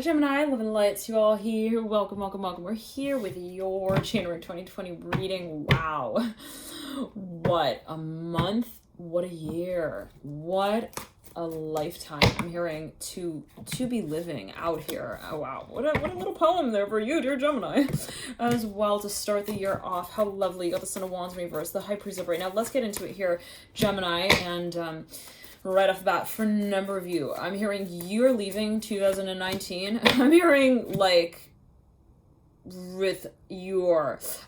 Gemini, love and lights, you all here. Welcome, welcome, welcome. We're here with your January 2020 reading. Wow. What a month. What a year. What a lifetime. I'm hearing to be living out here. Oh, wow. What a little poem there for you, dear Gemini. As well, to start the year off. How lovely. You got the Son of Wands in reverse, the High Priest of right. Now, let's get into it here, Gemini. And, right off the bat, for a number of you, I'm hearing you're leaving 2019. I'm hearing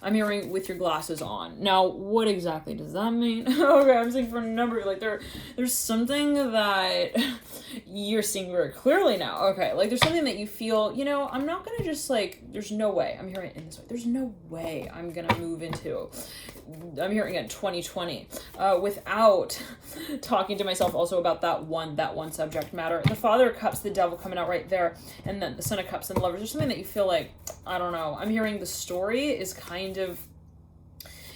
I'm hearing with your glasses on. Now, what exactly does that mean? Okay, I'm saying for a number, there's something that you're seeing very clearly now. Okay, there's something that you feel, I'm not gonna just there's no way, I'm hearing it in this way, there's no way I'm gonna move into, I'm hearing it 2020, without talking to myself also about that one subject matter. The Father of Cups, the Devil coming out right there, and then the Son of Cups and Lovers. There's something that you feel I don't know, I'm hearing the story is kind of,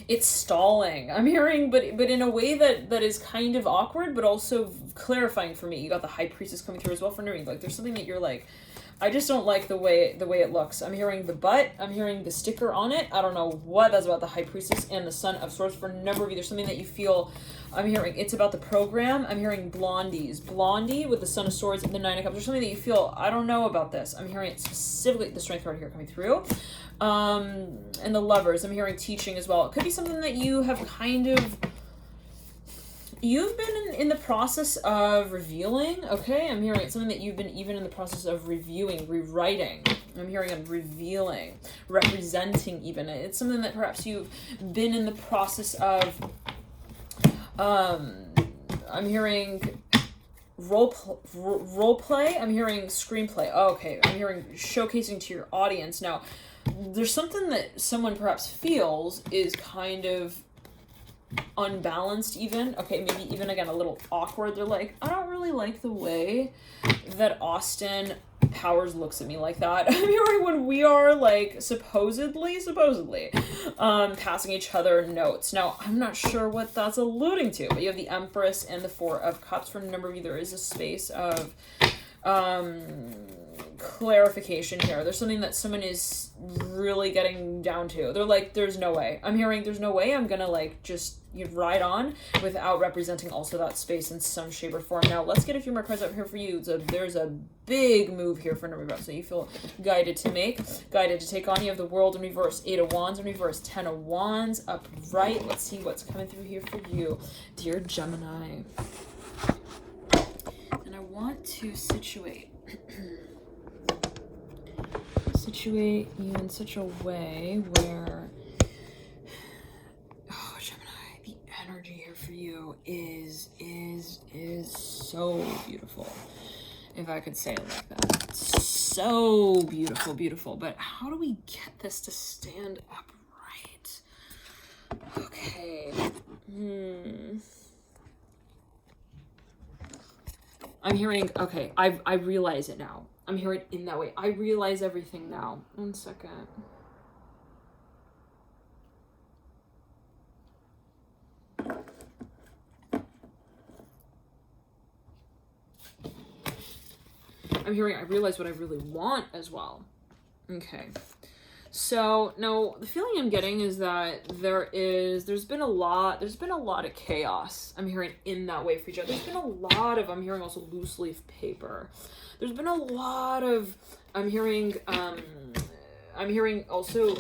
it's stalling. I'm hearing, but in a way that is kind of awkward, but also clarifying for me. You got the High Priestess coming through as well for Nuri. There's something that you're I just don't like the way it looks. I'm hearing the butt. I'm hearing the sticker on it. I don't know what that's about, the High Priestess and the Son of Swords. For a number of you, there's something that you feel, I'm hearing it's about the program. I'm hearing blondies. Blondie with the Son of Swords and the Nine of Cups. There's something that you feel, I don't know about this. I'm hearing it specifically, the Strength card here coming through. And the Lovers. I'm hearing teaching as well. It could be something that you have you've been in the process of revealing, okay? I'm hearing it's something that you've been even in the process of reviewing, rewriting. I'm hearing of revealing, representing even. It's something that perhaps you've been in the process of, I'm hearing role play. I'm hearing screenplay. Oh, okay, I'm hearing showcasing to your audience. Now, there's something that someone perhaps feels is kind of unbalanced even, okay, maybe even again a little awkward. They're I don't really like the way that Austin Powers looks at me like that. I'm hearing when we are supposedly passing each other notes. Now, I'm not sure what that's alluding to, but you have the Empress and the Four of Cups. For a number of you, there is a space of clarification here. There's something that someone is really getting down to. They're there's no way. I'm hearing there's no way I'm gonna just ride on without representing also that space in some shape or form. Now, let's get a few more cards up here for you. So there's a big move here for number so you feel guided to make, guided to take on. You have the World in reverse, 8 of Wands in reverse, 10 of Wands upright. Let's see what's coming through here for you, dear Gemini. And I want to situate you in such a way where, oh, Gemini, the energy here for you is so beautiful, if I could say it like that. So beautiful. But how do we get this to stand upright? Okay. I'm hearing, okay, I realize it now. I'm hearing it in that way. I realize everything now. 1 second. I'm hearing I realize what I really want as well. Okay. So, no, the feeling I'm getting is that there's been a lot of chaos. I'm hearing in that way for each other. There's been a lot of, I'm hearing also loose leaf paper. There's been a lot of, I'm hearing also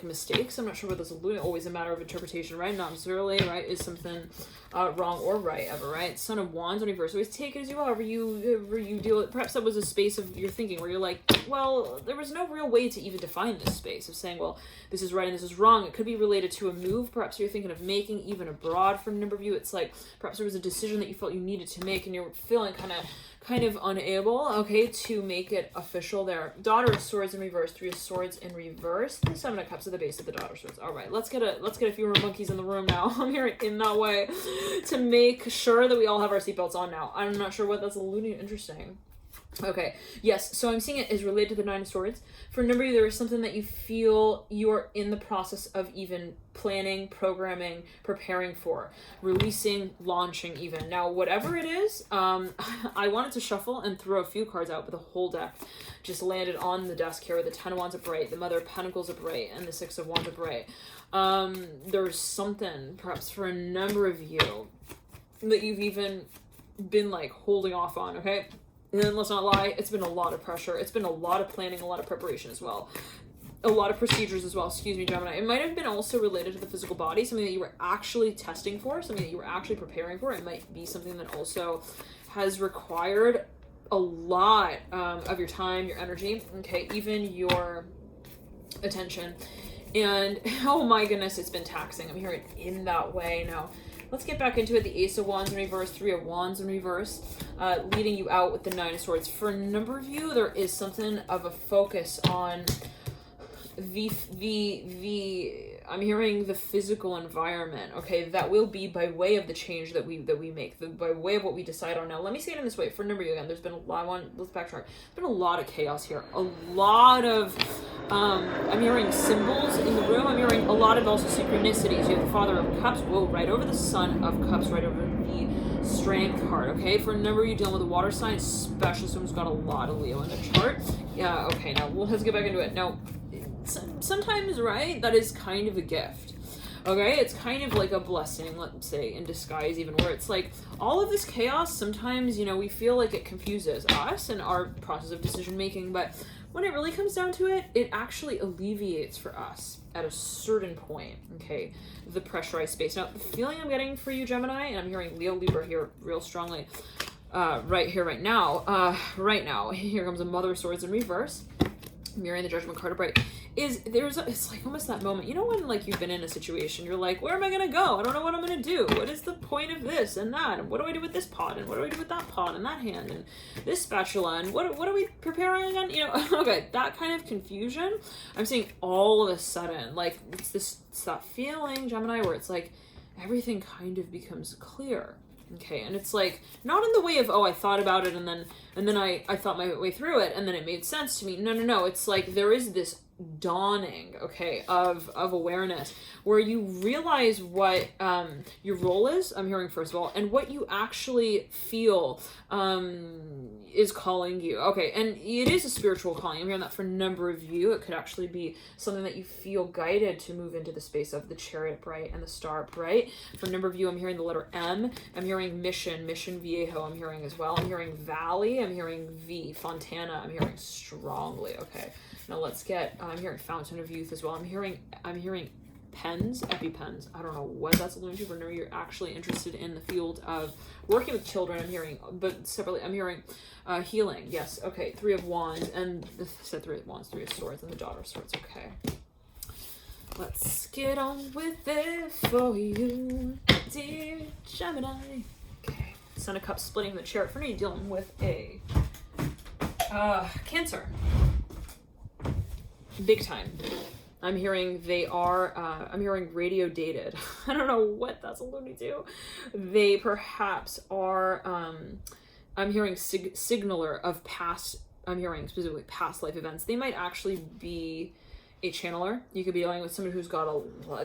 mistakes. I'm not sure what that's alluding. Always a matter of interpretation, right? Not necessarily, right? Is something wrong or right ever, right? Son of Wands in reverse. Always take it as you are. However you deal with. Perhaps that was a space of your thinking where you're well, there was no real way to even define this space of saying, well, this is right and this is wrong. It could be related to a move. Perhaps you're thinking of making even abroad. For a number of you, it's perhaps there was a decision that you felt you needed to make, and you're feeling kind of unable, okay, to make it official there. Daughter of Swords in reverse, 3 of Swords in reverse, the 7 of Cups at the base of the Daughter of Swords. All right, let's get a few more monkeys in the room now. I'm hearing in that way to make sure that we all have our seatbelts on now. I'm not sure what that's alluding to. Interesting. Okay, yes, so I'm seeing it is related to the Nine of Swords. For a number of you, there is something that you feel you are in the process of even planning, programming, preparing for, releasing, launching even. Now, whatever it is, I wanted to shuffle and throw a few cards out, but the whole deck just landed on the desk here with the Ten of Wands upright, the Mother of Pentacles upright, and the Six of Wands upright. There's something, perhaps for a number of you, that you've even been like holding off on, okay? And then let's not lie, it's been a lot of pressure. It's been a lot of planning, a lot of preparation as well. A lot of procedures as well, excuse me, Gemini. It might have been also related to the physical body, something that you were actually testing for, something that you were actually preparing for. It might be something that also has required a lot of your time, your energy, okay, even your attention. And oh my goodness, it's been taxing. I'm hearing it in that way now. Let's get back into it. The Ace of Wands in reverse, Three of Wands in reverse, leading you out with the Nine of Swords. For a number of you, there is something of a focus on I'm hearing the physical environment, okay, that will be by way of the change that we make, by way of what we decide on. Now, let me say it in this way. For a number of you, again, there's been a lot, let's backtrack. There's been a lot of chaos here. A lot of, I'm hearing symbols in the room. I'm hearing a lot of also synchronicities. You have the Father of Cups, whoa, right over the Son of Cups, right over the Strength card, okay? For a number of you dealing with the water sign, especially someone's got a lot of Leo in the chart. Yeah, okay, now let's get back into it. Now, sometimes, right, that is kind of a gift, okay? It's kind of like a blessing, let's say, in disguise even, where it's like all of this chaos, sometimes, you know, we feel like it confuses us and our process of decision making, but when it really comes down to it, it actually alleviates for us at a certain point, okay, the pressurized space. Now, the feeling I'm getting for you, Gemini, and I'm hearing Leo, Libra here real strongly, right here, right now, here comes a Mother of Swords in reverse, mirroring the Judgment card upright, it's like almost that moment, you know, when like you've been in a situation, you're like, where am I gonna go? I don't know what I'm gonna do. What is the point of this and that? And what do I do with this pot? And what do I do with that pot and that hand and this spatula? And what are we preparing again? You know, okay, that kind of confusion. I'm seeing all of a sudden, like it's that feeling, Gemini, where it's like everything kind of becomes clear. Okay, and it's like not in the way of, oh, I thought about it and then I thought my way through it and then it made sense to me. No. It's like there is this dawning, okay, of awareness where you realize what your role is, I'm hearing, first of all, and what you actually feel is calling you. Okay, and it is a spiritual calling. I'm hearing that for a number of you. It could actually be something that you feel guided to move into the space of the Chariot upright and the Star upright. For a number of you, I'm hearing the letter M. I'm hearing Mission Viejo, I'm hearing as well. I'm hearing Valley. I'm hearing V, Fontana. I'm hearing strongly. Okay, now let's get, I'm hearing Fountain of Youth as well. I'm hearing pens, EpiPens. I don't know what that's alluding to, but no, you're actually interested in the field of working with children. I'm hearing, but separately, I'm hearing healing. Yes, okay, Three of Wands, and this said Three of Wands, Three of Swords, and the Daughter of Swords. Okay, let's get on with it for you, dear Gemini. Okay, Son of Cups splitting the Chariot. For me, dealing with a Cancer. Big time. I'm hearing they are, I'm hearing radio dated. I don't know what that's alluding to. They perhaps are, I'm hearing signaler of past, I'm hearing specifically past life events. They might actually be a channeler. You could be dealing with someone who's got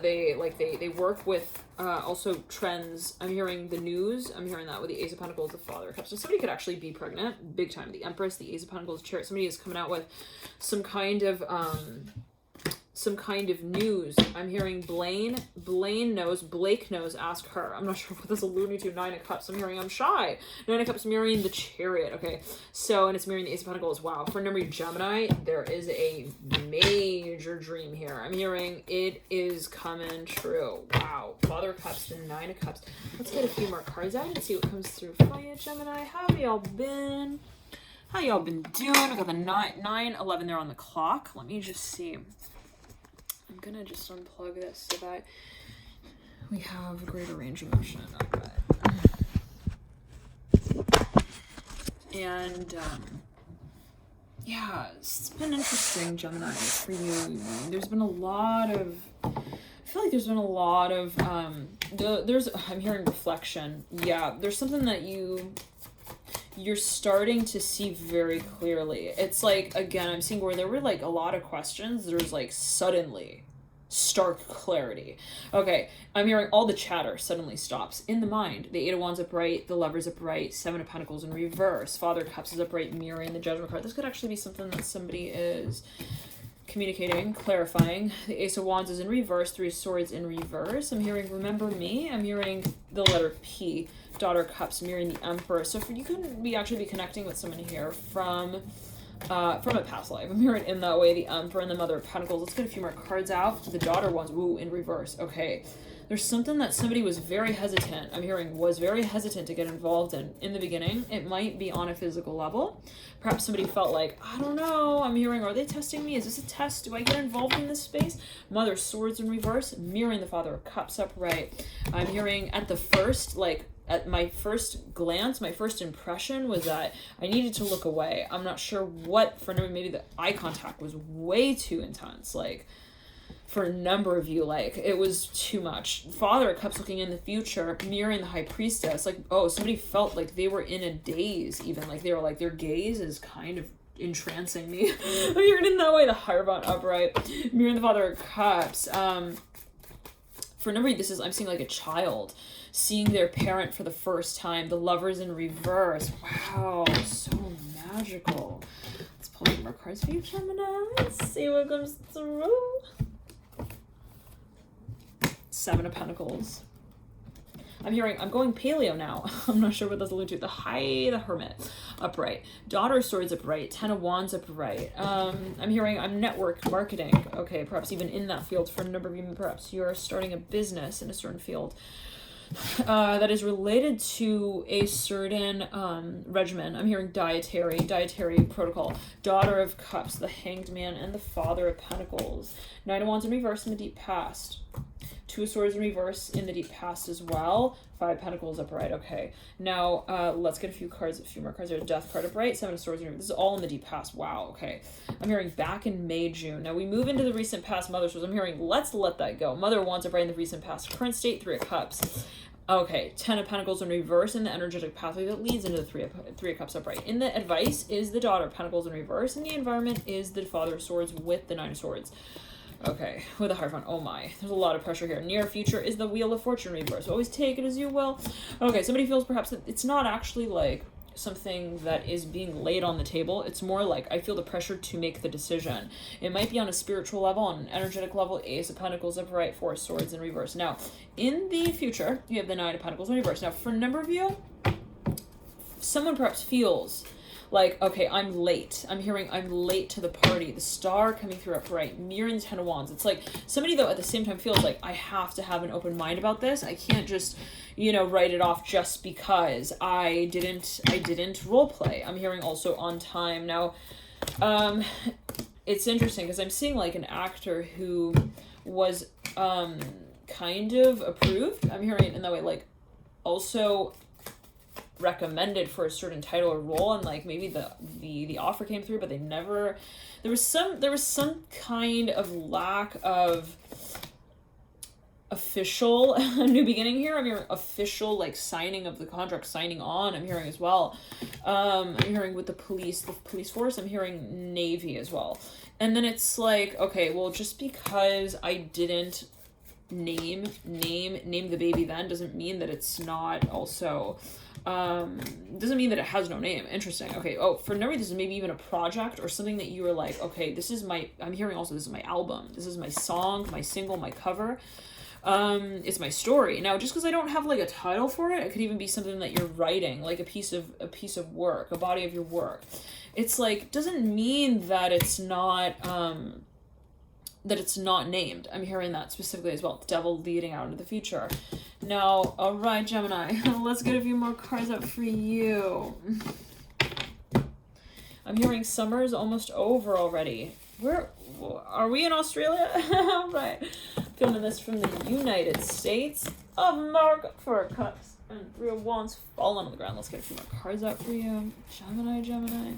they work with also trends. I'm hearing the news. I'm hearing that with the Ace of Pentacles, the Father of Cups. So somebody could actually be pregnant, big time. The Empress, the Ace of Pentacles, Chariot. Somebody is coming out with some kind of news. I'm hearing Blaine knows, Blake knows, ask her. I'm not sure what that's alluding to. Nine of Cups, I'm hearing I'm shy. Nine of Cups mirroring the Chariot. Okay, so, and it's mirroring the Ace of Pentacles. Wow. For a number of Gemini, there is a major dream here. I'm hearing it is coming true. Wow. Father of Cups, the Nine of Cups. Let's get a few more cards out and see what comes through for you, Gemini. How have y'all been? How y'all been doing? We got the 9:11 there on the clock. Let me just see. I'm gonna just unplug this so that we have a greater range of motion. And yeah, it's been interesting, Gemini, for you. There's been a lot of, I feel like there's been a lot of I'm hearing reflection. Yeah, there's something that you're starting to see very clearly. It's like, again, I'm seeing where there were like a lot of questions. There's like suddenly stark clarity. Okay, I'm hearing all the chatter suddenly stops. In the mind, the Eight of Wands upright, the Lovers upright, Seven of Pentacles in reverse, Father of Cups is upright, mirroring the Judgment card. This could actually be something that somebody is communicating, clarifying. The Ace of Wands is in reverse, Three of Swords in reverse. I'm hearing remember me. I'm hearing the letter P, Daughter of Cups, mirroring the Emperor. So you could actually be connecting with someone here from a past life. I'm hearing in that way the Emperor and the Mother of Pentacles. Let's get a few more cards out. The Daughter Wands, woo, in reverse. Okay. There's something that somebody was very hesitant, I'm hearing, was very hesitant to get involved in the beginning. It might be on a physical level. Perhaps somebody felt like, I don't know, I'm hearing, are they testing me? Is this a test? Do I get involved in this space? Mother of Swords in reverse, mirroring the Father of Cups upright. I'm hearing at my first glance, my first impression was that I needed to look away. I'm not sure what, for maybe the eye contact was way too intense. Like, for a number of you, like, it was too much. Father of Cups looking in the future, mirroring the High Priestess. Like, oh, somebody felt like they were in a daze, even. Like, they were like, their gaze is kind of entrancing me. I'm hearing in that way the Hierophant upright, mirroring the Father of Cups. For a number of you, I'm seeing like a child seeing their parent for the first time. The Lovers in reverse. Wow, so magical. Let's pull some more cards for you, Gemini. Let's see what comes through. Seven of Pentacles. I'm going paleo now. I'm not sure what that's alluding to. The Hermit upright. Daughter of Swords upright. Ten of Wands upright. I'm hearing I'm network marketing. Okay, perhaps even in that field for a number of you, perhaps you're starting a business in a certain field that is related to a certain regimen. I'm hearing dietary protocol. Daughter of Cups, the Hanged Man, and the Father of Pentacles. Nine of Wands in reverse in the deep past. Two of Swords in reverse in the deep past as well. Five of Pentacles upright. Okay. Now, let's get a few more cards. There's a Death card upright. Seven of Swords in reverse. This is all in the deep past. Wow. Okay. I'm hearing back in May, June. Now, we move into the recent past Mother Swords. I'm hearing let's let that go. Mother of Wands upright in the recent past. Current state, Three of Cups. Okay. Ten of Pentacles in reverse in the energetic pathway that leads into the Three of Cups upright. In the advice is the Daughter of Pentacles in reverse. In the environment is the Father of Swords with the Nine of Swords. Okay, with a Hierophant. Oh my, there's a lot of pressure here. Near future is the Wheel of Fortune reverse. Always take it as you will. Okay, somebody feels perhaps that it's not actually like something that is being laid on the table. It's more like I feel the pressure to make the decision. It might be on a spiritual level, on an energetic level. Ace of Pentacles upright, Four of Swords in reverse. Now, in the future, you have the Nine of Pentacles in reverse. Now, for a number of you, someone perhaps feels like, okay, I'm late. I'm hearing I'm late to the party. The Star coming through upright, mirroring the Ten of Wands. It's like somebody, though, at the same time feels like I have to have an open mind about this. I can't just, write it off just because I didn't role play. I'm hearing also on time. Now, it's interesting because I'm seeing like an actor who was kind of approved. I'm hearing it in that way, like also recommended for a certain title or role, and like maybe the offer came through, but they never, there was some kind of lack of official new beginning here. I'm hearing official like signing of the contract, signing on. I'm hearing as well. I'm hearing with the police force. I'm hearing Navy as well. And then it's like, okay, well, just because I didn't name the baby then doesn't mean that it's not also doesn't mean that it has no name. Interesting. Okay. Oh, for no reason, this is maybe even a project or something that you were like, okay, I'm hearing also this is my album, this is my song, my single, my cover. It's my story. Now, just because I don't have like a title for it, it could even be something that you're writing, like a piece of work, a body of your work. It's like, doesn't mean that it's not named. I'm hearing that specifically as well. The Devil leading out into the future. Now, all right, Gemini, let's get a few more cards up for you. I'm hearing summer is almost over already. Where are we, in Australia? All right. Filming this from the United States of America. Four of Cups and Three of Wands falling on the ground. Let's get a few more cards out for you. Gemini.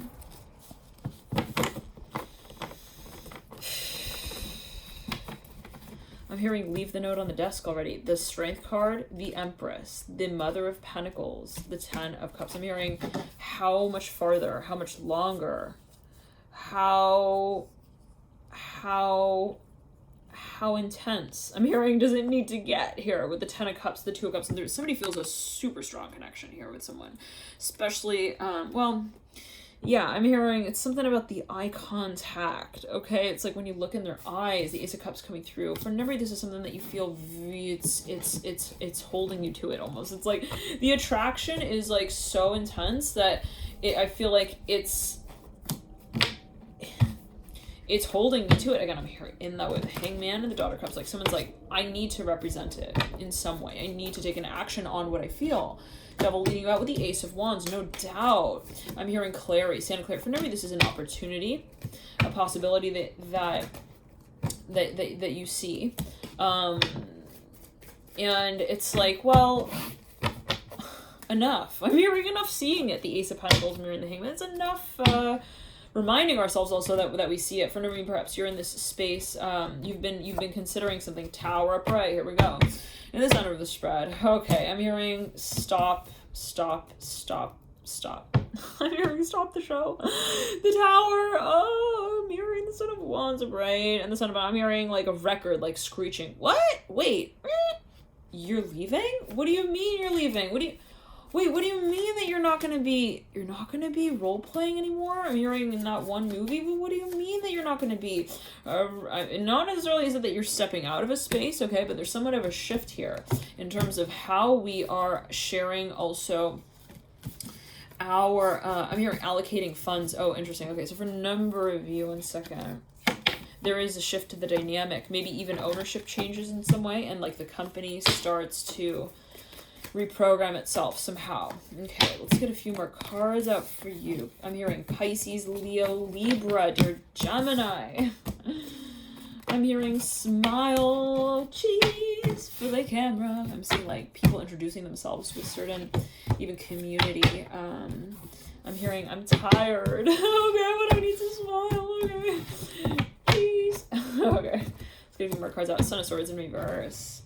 I'm hearing leave the note on the desk already. The Strength card, the Empress, the Mother of Pentacles, the Ten of Cups. I'm hearing how much farther, how much longer, how intense I'm hearing does it need to get here with the 10 of cups, the 2 of cups, and somebody feels a super strong connection here with someone, especially well, yeah, I'm hearing it's something about the eye contact. Okay, it's like when you look in their eyes, the Ace of Cups coming through. For a number, this is something that you feel it's holding you to it almost. It's like the attraction is like so intense that I feel like it's holding me to it. Again, I'm hearing in that way the Hangman and the Daughter Cups. Like someone's like, I need to represent it in some way. I need to take an action on what I feel. Devil leading you out with the Ace of Wands, no doubt. I'm hearing clarity, Santa Clara. For me, this is an opportunity, a possibility that you see, and it's like, well, enough. I'm hearing enough seeing it. The Ace of Pentacles mirroring the Hangman. It's enough. Reminding ourselves also that we see it. For me, perhaps you're in this space. You've been considering something. Tower upright. Here we go. In the center of the spread. Okay, I'm hearing stop. I'm hearing stop the show. The Tower. Oh, I'm hearing the Son of Wands upright and the Son of. I'm hearing like a record like screeching. What? Wait. You're leaving? What do you mean you're leaving? What do you mean that you're not gonna be role playing anymore? I'm hearing in that one movie, but what do you mean that you're not gonna be? Not necessarily is it that you're stepping out of a space, okay, but there's somewhat of a shift here in terms of how we are sharing also our, I'm hearing allocating funds. Oh, interesting. Okay, so for a number of you, 1 second. There is a shift to the dynamic, maybe even ownership changes in some way, and like the company starts to reprogram itself somehow. Okay, let's get a few more cards out for you. I'm hearing Pisces, Leo, Libra, dear Gemini. I'm hearing smile, cheese for the camera. I'm seeing like people introducing themselves to a certain even community. I'm hearing I'm tired. Okay, but I need to smile. Okay, cheese. Okay, let's get a few more cards out. Son of Swords in reverse.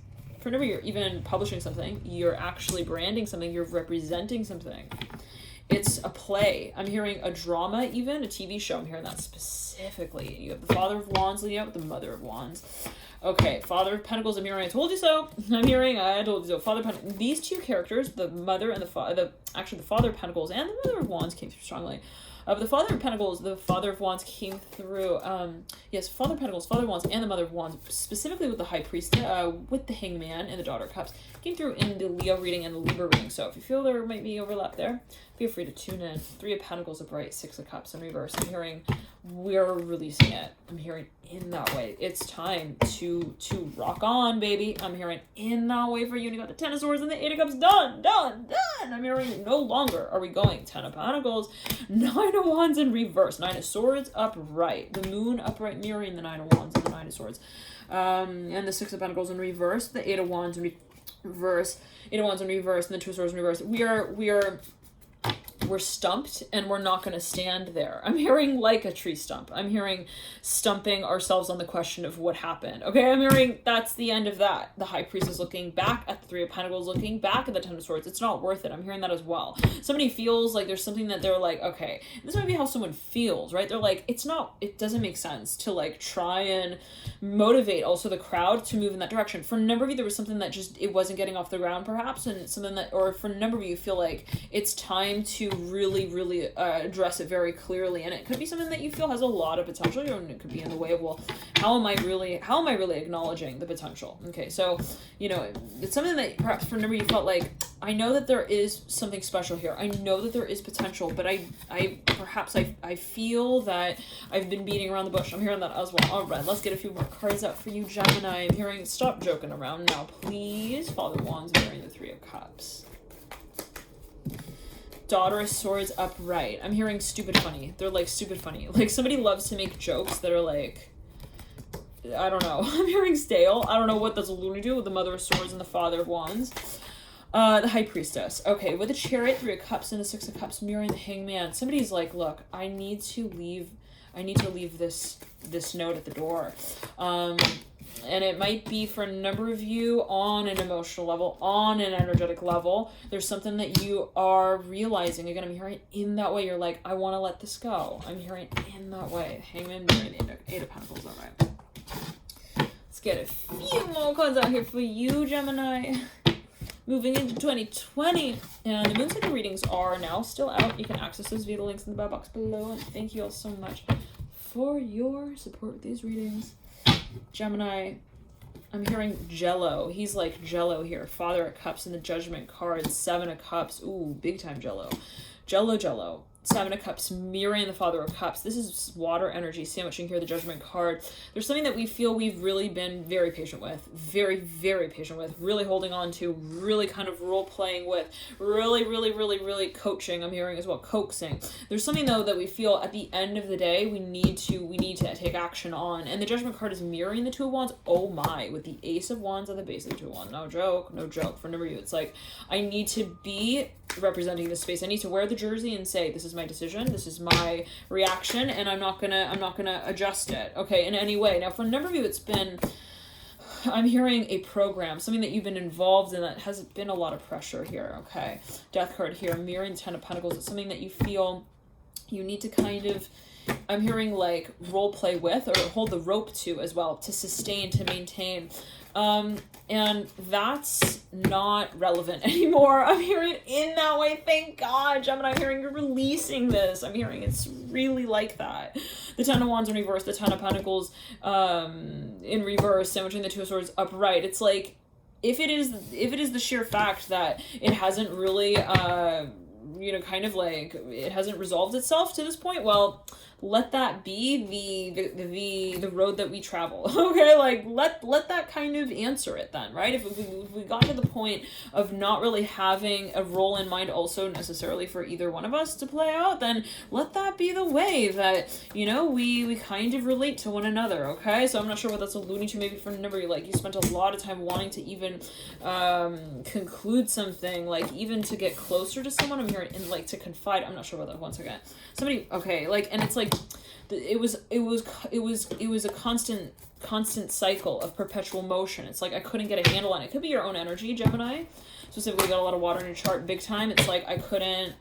Whenever you're even publishing something, you're actually branding something, you're representing something. It's a play. I'm hearing a drama, even a TV show. I'm hearing that specifically. You have the Father of Wands leading out with the Mother of Wands. Okay, Father of Pentacles. I'm hearing I told you so. I'm hearing I told you so. Father of Pentacles. These two characters, the Mother and the Father of Pentacles and the Mother of Wands came through strongly. But the Father of Pentacles, the Father of Wands came through, yes, Father of Pentacles, Father of Wands, and the Mother of Wands, specifically with the High Priestess, with the Hangman and the Daughter of Cups, came through in the Leo reading and the Libra reading. So if you feel there might be overlap there, feel free to tune in. 3 of Pentacles upright, 6 of Cups in reverse. I'm hearing we're releasing it. I'm hearing in that way. It's time to rock on, baby. I'm hearing in that way for you. And you got the 10 of Swords and the 8 of Cups. Done. I'm hearing no longer are we going 10 of Pentacles, 9 of Wands in reverse, 9 of Swords upright, the Moon upright mirroring the 9 of Wands and the 9 of Swords, and the 6 of Pentacles in reverse, the 8 of Wands in reverse, 8 of Wands in reverse, and the 2 of Swords in reverse. We're stumped and we're not going to stand there. I'm hearing like a tree stump. I'm hearing stumping ourselves on the question of what happened. Okay, I'm hearing that's the end of that. The High Priest is looking back at the 3 of Pentacles, looking back at the 10 of Swords. It's not worth it. I'm hearing that as well. Somebody feels like there's something that they're like, okay, this might be how someone feels, right? They're like, it doesn't make sense to like try and motivate also the crowd to move in that direction. For a number of you, there was something that just, it wasn't getting off the ground perhaps, and something that, or for a number of you feel like it's time to really address it very clearly, and it could be something that you feel has a lot of potential, and it could be in the way of, well, how am I really acknowledging the potential? Okay, so it's something that perhaps for a number of you felt like, I know that there is something special here, I know that there is potential, but I feel that I've been beating around the bush. I'm hearing that as well. All right, let's get a few more cards out for you, Gemini. I'm hearing stop joking around now, please. Father of Wands wearing the 3 of Cups. Daughter of Swords upright. I'm hearing stupid funny. They're like stupid funny. Like somebody loves to make jokes that are like, I don't know. I'm hearing stale. I don't know what that's alluding to with the Mother of Swords and the Father of Wands. The High Priestess. Okay, with the Chariot, 3 of Cups, and the 6 of Cups mirroring the Hangman. Somebody's like, look, I need to leave this note at the door. And it might be for a number of you on an emotional level, on an energetic level. There's something that you are realizing. Again, I'm hearing in that way. You're like, I want to let this go. I'm hearing in that way. Hangman, Mirror, the Eight of Pentacles. All right. Let's get a few more cards out here for you, Gemini. Moving into 2020. And the moon cycle readings are now still out. You can access those via the links in the bio box below. And thank you all so much for your support with these readings. Gemini, I'm hearing Jello. He's like Jello here. Father of Cups in the Judgment card. Seven of Cups. Ooh, big time Jello. Jello. Seven of Cups, mirroring the Father of Cups. This is water energy, sandwiching here the Judgment card. There's something that we feel we've really been very patient with. Very, very patient with. Really holding on to. Really kind of role-playing with. Really coaching. I'm hearing as well, coaxing. There's something, though, that we feel at the end of the day we need to take action on. And the Judgment card is mirroring the Two of Wands. Oh my. With the Ace of Wands at the base of the Two of Wands. No joke. For a number of you, it's like, I need to be representing this space. I need to wear the jersey and say, this is my decision, this is my reaction, and I'm not gonna adjust it, okay, in any way. Now, for a number of you, I'm hearing a program, something that you've been involved in that has been a lot of pressure here, okay. Death card here, mirroring the Ten of Pentacles. It's something that you feel you need to kind of, I'm hearing like role play with, or hold the rope to as well, to sustain, to maintain. And that's not relevant anymore. I'm hearing it in that way. Thank God, Gemini. I'm hearing you're releasing this. I'm hearing it's really like that. The Ten of Wands in reverse, the Ten of Pentacles in reverse, sandwiching the Two of Swords upright. It's like, if it is the sheer fact that it hasn't really, kind of like, it hasn't resolved itself to this point, well, let that be the road that we travel. Okay, like let that kind of answer it then, right? If we got to the point of not really having a role in mind also necessarily for either one of us to play out, then let that be the way that, we kind of relate to one another, okay? So I'm not sure what that's alluding to. Maybe for a number, like you spent a lot of time wanting to even conclude something, like even to get closer to someone. I'm hearing, and like to confide. I'm not sure about that. Once again, somebody, okay, like, and it's like, it was a constant cycle of perpetual motion. It's like I couldn't get a handle on it. It could be your own energy, Gemini. Specifically, got a lot of water in your chart, big time. It's like I couldn't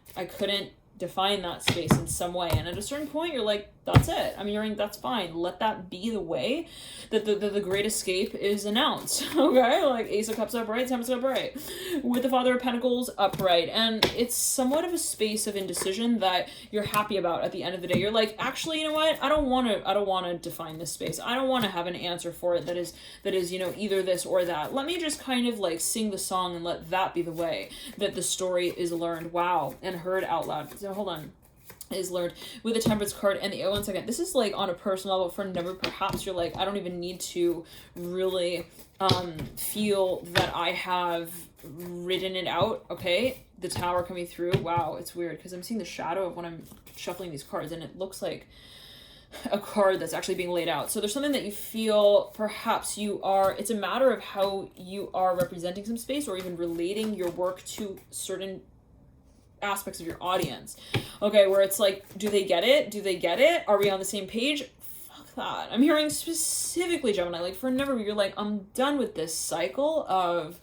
define that space in some way, and at a certain point you're like, that's it. I'm hearing that's fine. Let that be the way that the great escape is announced. Okay, like Ace of Cups upright, Ten of Cups upright, with the Father of Pentacles upright, and it's somewhat of a space of indecision that you're happy about at the end of the day. You're like, actually, you know what? I don't want to define this space. I don't want to have an answer for it that is either this or that. Let me just kind of like sing the song and let that be the way that the story is learned, and heard out loud. So hold on. Is learned with the Temperance card and the 1 second. This is like on a personal level for a number. Perhaps you're like, I don't even need to really feel that I have written it out. Okay, the Tower coming through. Wow, it's weird because I'm seeing the shadow of when I'm shuffling these cards, and it looks like a card that's actually being laid out. So there's something that you feel perhaps it's a matter of how you are representing some space, or even relating your work to certain aspects of your audience. Okay, where it's like, do they get it? Are we on the same page? Fuck that. I'm hearing specifically, Gemini, like for a number of you, you're like, I'm done with this cycle of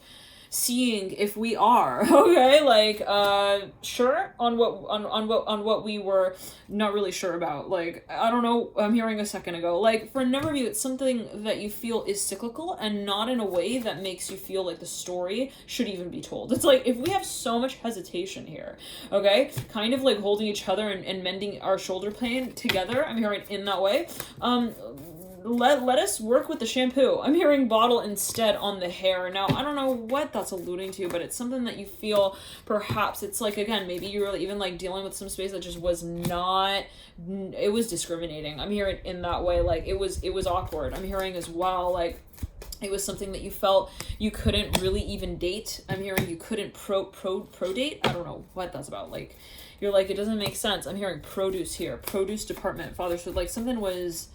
seeing if we are okay, like sure on what we were not really sure about. Like, I don't know, I'm hearing a second ago, like for a number of you, it's something that you feel is cyclical and not in a way that makes you feel like the story should even be told. It's like, if we have so much hesitation here, okay, kind of like holding each other and mending our shoulder pain together, I'm hearing in that way, let us work with the shampoo. I'm hearing bottle instead on the hair. Now, I don't know what that's alluding to, but it's something that you feel perhaps it's like, again, maybe you were even like dealing with some space that just was not, it was discriminating. I'm hearing in that way, like it was awkward. I'm hearing as well, like it was something that you felt you couldn't really even date. I'm hearing you couldn't pro date. I don't know what that's about. Like, you're like, it doesn't make sense. I'm hearing produce here, produce department, father. So like something was,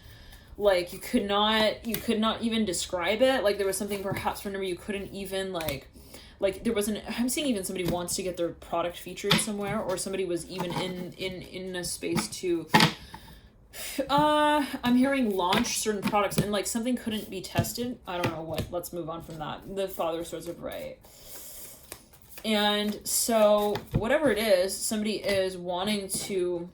like you could not even describe it. Like there was something perhaps for a number you couldn't even like there wasn't, I'm seeing even somebody wants to get their product featured somewhere, or somebody was even in a space to I'm hearing launch certain products and like something couldn't be tested. I don't know what. Let's move on from that. The Father of Swords are right. And so whatever it is, somebody is wanting to.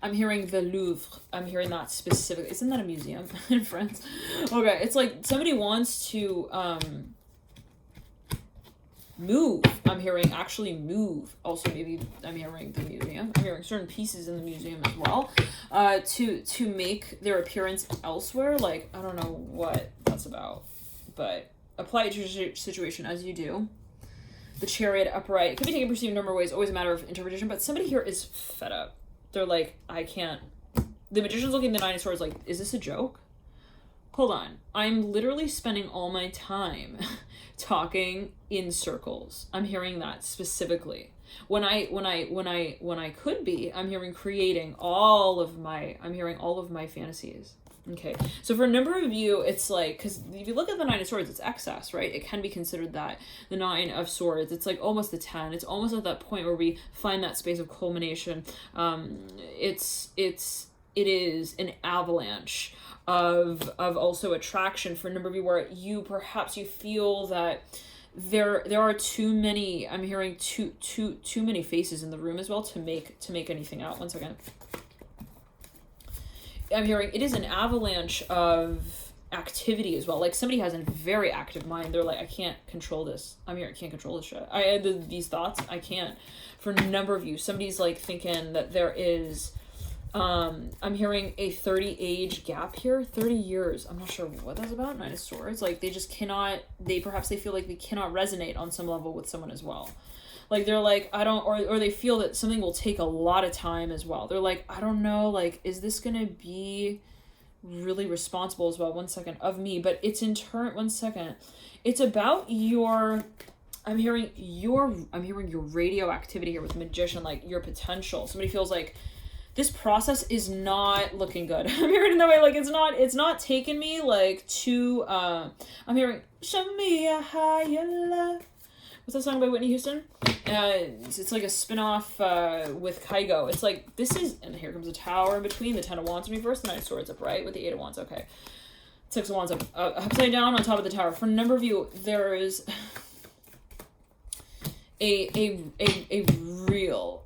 I'm hearing the Louvre. I'm hearing that specifically. Isn't that a museum in France? Okay, it's like somebody wants to move. I'm hearing actually move. Also, maybe I'm hearing the museum. I'm hearing certain pieces in the museum as well. To make their appearance elsewhere. Like, I don't know what that's about, but apply it to your situation as you do. The Chariot upright. It can be taken perceived a number of ways. Always a matter of interpretation. But somebody here is fed up. They're like, I can't. The Magician's looking at the Nine of Swords like, is this a joke? Hold on. I'm literally spending all my time talking in circles. I'm hearing that specifically. When I could be, I'm hearing creating all of my fantasies. Okay. So for a number of you, it's like, because if you look at the Nine of Swords, it's excess, right? It can be considered that. The Nine of Swords, it's like almost a 10. It's almost at that point where we find that space of culmination. It is an avalanche of also attraction for a number of you, where you feel that there are too many. I'm hearing too many faces in the room as well to make anything out. One second. I'm hearing it is an avalanche of activity as well. Like somebody has a very active mind. They're like, I can't control this. I'm here. I can't control this shit. These thoughts, I can't. For a number of you, somebody's like thinking that there is. I'm hearing a 30 age gap here. 30 years. I'm not sure what that's about. Nine of Swords. Like they just cannot. They feel like they cannot resonate on some level with someone as well. Like, they're like, I don't, or they feel that something will take a lot of time as well. They're like, I don't know, like, is this going to be really responsible as well? 1 second, of me. But it's in turn, 1 second. It's about I'm hearing your radioactivity here with Magician, like, your potential. Somebody feels like this process is not looking good. I'm hearing in that way, like, it's not taking me, like, to, I'm hearing, show me a higher love. What's that song by Whitney Houston? It's like a spin-off with Kygo. It's like, this is, and here comes a tower in between, the Ten of Wands reversed, the Nine of Swords upright with the Eight of Wands. Okay. Six of Wands up, upside down on top of the tower. For a number of you, there is a real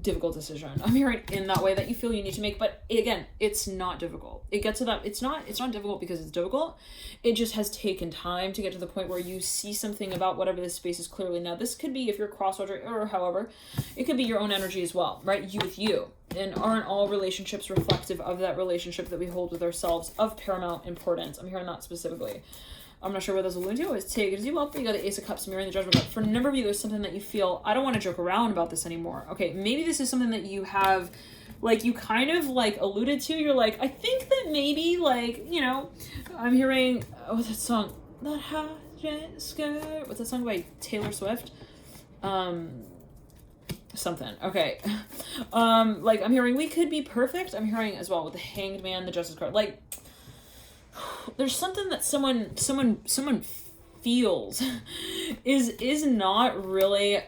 difficult decision. I'm hearing in that way that you feel you need to make, but again, it's not difficult. It gets to that, it's not difficult because it's difficult. It just has taken time to get to the point where you see something about whatever this space is clearly. Now, this could be if you're crosswatcher or however, it could be your own energy as well, right? You with you. And aren't all relationships reflective of that relationship that we hold with ourselves of paramount importance? I'm hearing that specifically. I'm not sure what those alluding to. Always take it as you will. But you got the Ace of Cups mirroring the Judgment card. For a number of you, there's something that you feel, I don't want to joke around about this anymore. Okay, maybe this is something that you have, like, you kind of, like, alluded to. You're like, I think that maybe, like, you know, I'm hearing, what's that song? That high skirt. What's that song by Taylor Swift? Something. Okay. Like, I'm hearing we could be perfect. I'm hearing as well with the Hanged Man, the Justice card. Like, there's something that someone feels is not really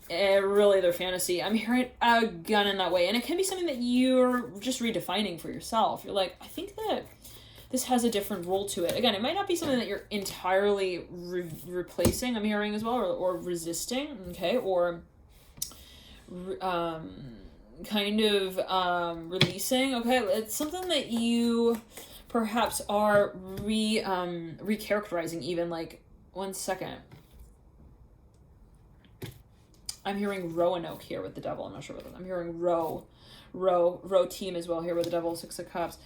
their fantasy. I'm hearing again in that way, and it can be something that you're just redefining for yourself. You're like, I think that this has a different role to it. Again, it might not be something that you're entirely replacing. I'm hearing as well, or resisting. Okay, or kind of releasing. Okay, it's something that you perhaps are recharacterizing even. Like, 1 second. I'm hearing Roanoke here with the Devil. I'm not sure what that is. I'm hearing Row team as well here with the Devil, Six of Cups.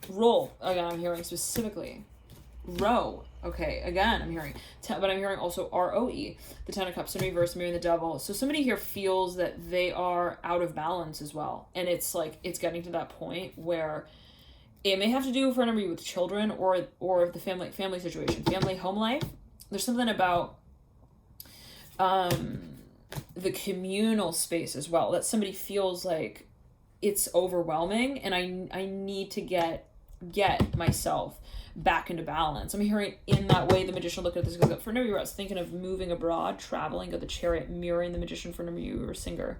Roll. Again, I'm hearing specifically. Row. Okay, again, I'm hearing, but I'm hearing also R-O-E, the Ten of Cups in reverse, mirroring the Devil. So somebody here feels that they are out of balance as well. And it's like, it's getting to that point where it may have to do for a number of you with children or the family situation, family, home life. There's something about the communal space as well, that somebody feels like it's overwhelming and I need to get get myself back into balance. I'm hearing in that way the Magician. Look at this. For a number of you, I was thinking of moving abroad, traveling, got the Chariot, mirroring the Magician. For a number of you who are a singer,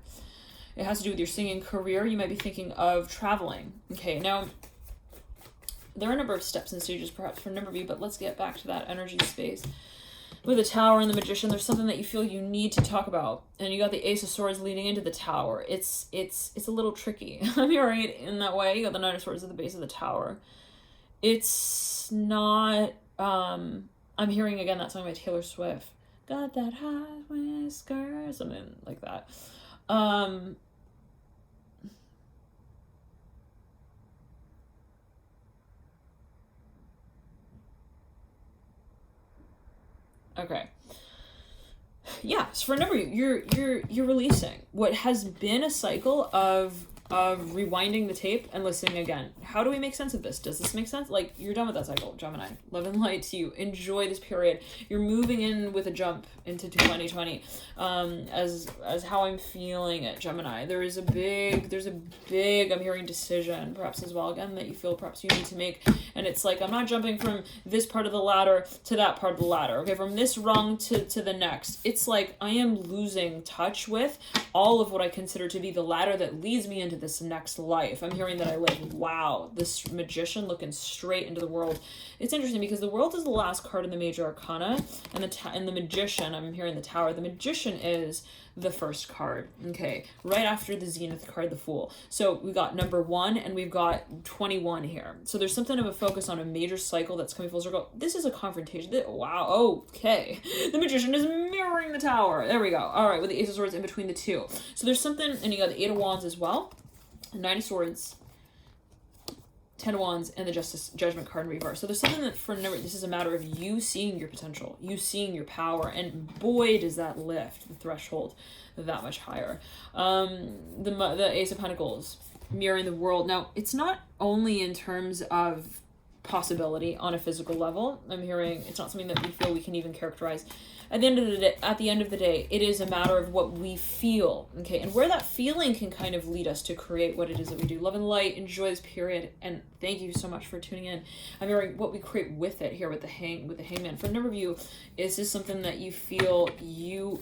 it has to do with your singing career. You might be thinking of traveling. Okay, now there are a number of steps and stages perhaps for a number of you, but let's get back to that energy space. With the Tower and the Magician, there's something that you feel you need to talk about, and you got the Ace of Swords leading into the Tower. It's a little tricky. I'm hearing it in that way. You got the Nine of Swords at the base of the Tower. It's not. I'm hearing again that song by Taylor Swift. Got that high whisker, something like that. Okay. Yeah, so for a number of you, you're releasing what has been a cycle of rewinding the tape and listening again. How do we make sense of this? Does this make sense? Like, you're done with that cycle, Gemini. Love and light to you. Enjoy this period. You're moving in with a jump into 2020. As how I'm feeling it, Gemini. There's a big, I'm hearing decision, perhaps as well, again, that you feel perhaps you need to make. And it's like, I'm not jumping from this part of the ladder to that part of the ladder. Okay, from this rung to the next. It's like I am losing touch with all of what I consider to be the ladder that leads me into this next life. I'm hearing that I live. Wow, this Magician looking straight into the world. It's interesting because the World is the last card in the major arcana, and the Magician, I'm hearing the Tower. The Magician is the first card, okay, right after the Zenith card, the Fool. So we got number 1 and we've got 21 here. So there's something of a focus on a major cycle that's coming full circle. This is a confrontation. Wow, okay. The Magician is mirroring the Tower. There we go. All right, with the Ace of Swords in between the two. So there's something, and you got the Eight of Wands as well, 9 of Swords, 10 of Wands, and the Judgment card in reverse. So there's something that for number, this is a matter of you seeing your potential, you seeing your power, and boy, does that lift the threshold that much higher. The Ace of Pentacles, mirroring the world. Now, it's not only in terms of possibility on a physical level. I'm hearing it's not something that we feel we can even characterize. At the end of the day, it is a matter of what we feel, okay, and where that feeling can kind of lead us to create what it is that we do. Love and light, enjoy this period, and thank you so much for tuning in. I'm hearing what we create with it here with the Hangman. For a number of you, is this something that you feel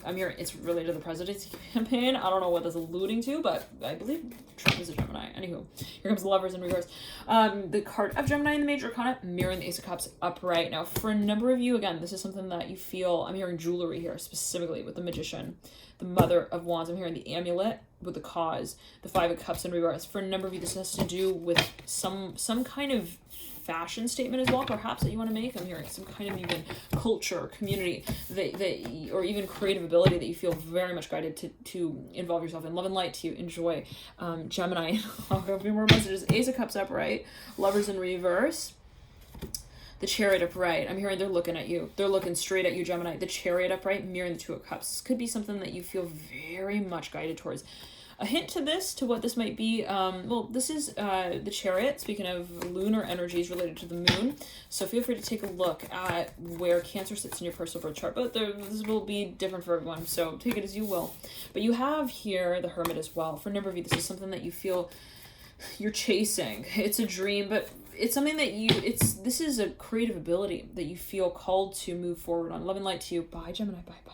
I'm hearing it's related to the presidency campaign. I don't know what that's alluding to, but I believe Trump is a Gemini. Anywho, here comes the Lovers in reverse. The card of Gemini in the major arcana, mirroring the Ace of Cups upright. Now, for a number of you, again, this is something that you feel. I'm hearing jewelry here, specifically with the Magician, the Mother of Wands. I'm hearing the amulet with the Cause, the Five of Cups in reverse. For a number of you, this has to do with some kind of fashion statement as well, perhaps, that you want to make. I'm hearing some kind of even culture, community, that or even creative ability that you feel very much guided to involve yourself in. Love and light to you. Enjoy. Gemini. I'll go a few more messages. Ace of Cups upright, Lovers in reverse, the Chariot upright. I'm hearing they're looking at you. They're looking straight at you, Gemini. The Chariot upright, mirroring the Two of Cups. This could be something that you feel very much guided towards. A hint to what this might be, well, this is the Chariot, speaking of lunar energies related to the moon, so feel free to take a look at where Cancer sits in your personal birth chart, but this will be different for everyone, so take it as you will. But you have here the Hermit as well. For a number of you, this is something that you feel you're chasing. It's a dream, but it's something that this is a creative ability that you feel called to move forward on. Love and light to you. Bye, Gemini. Bye.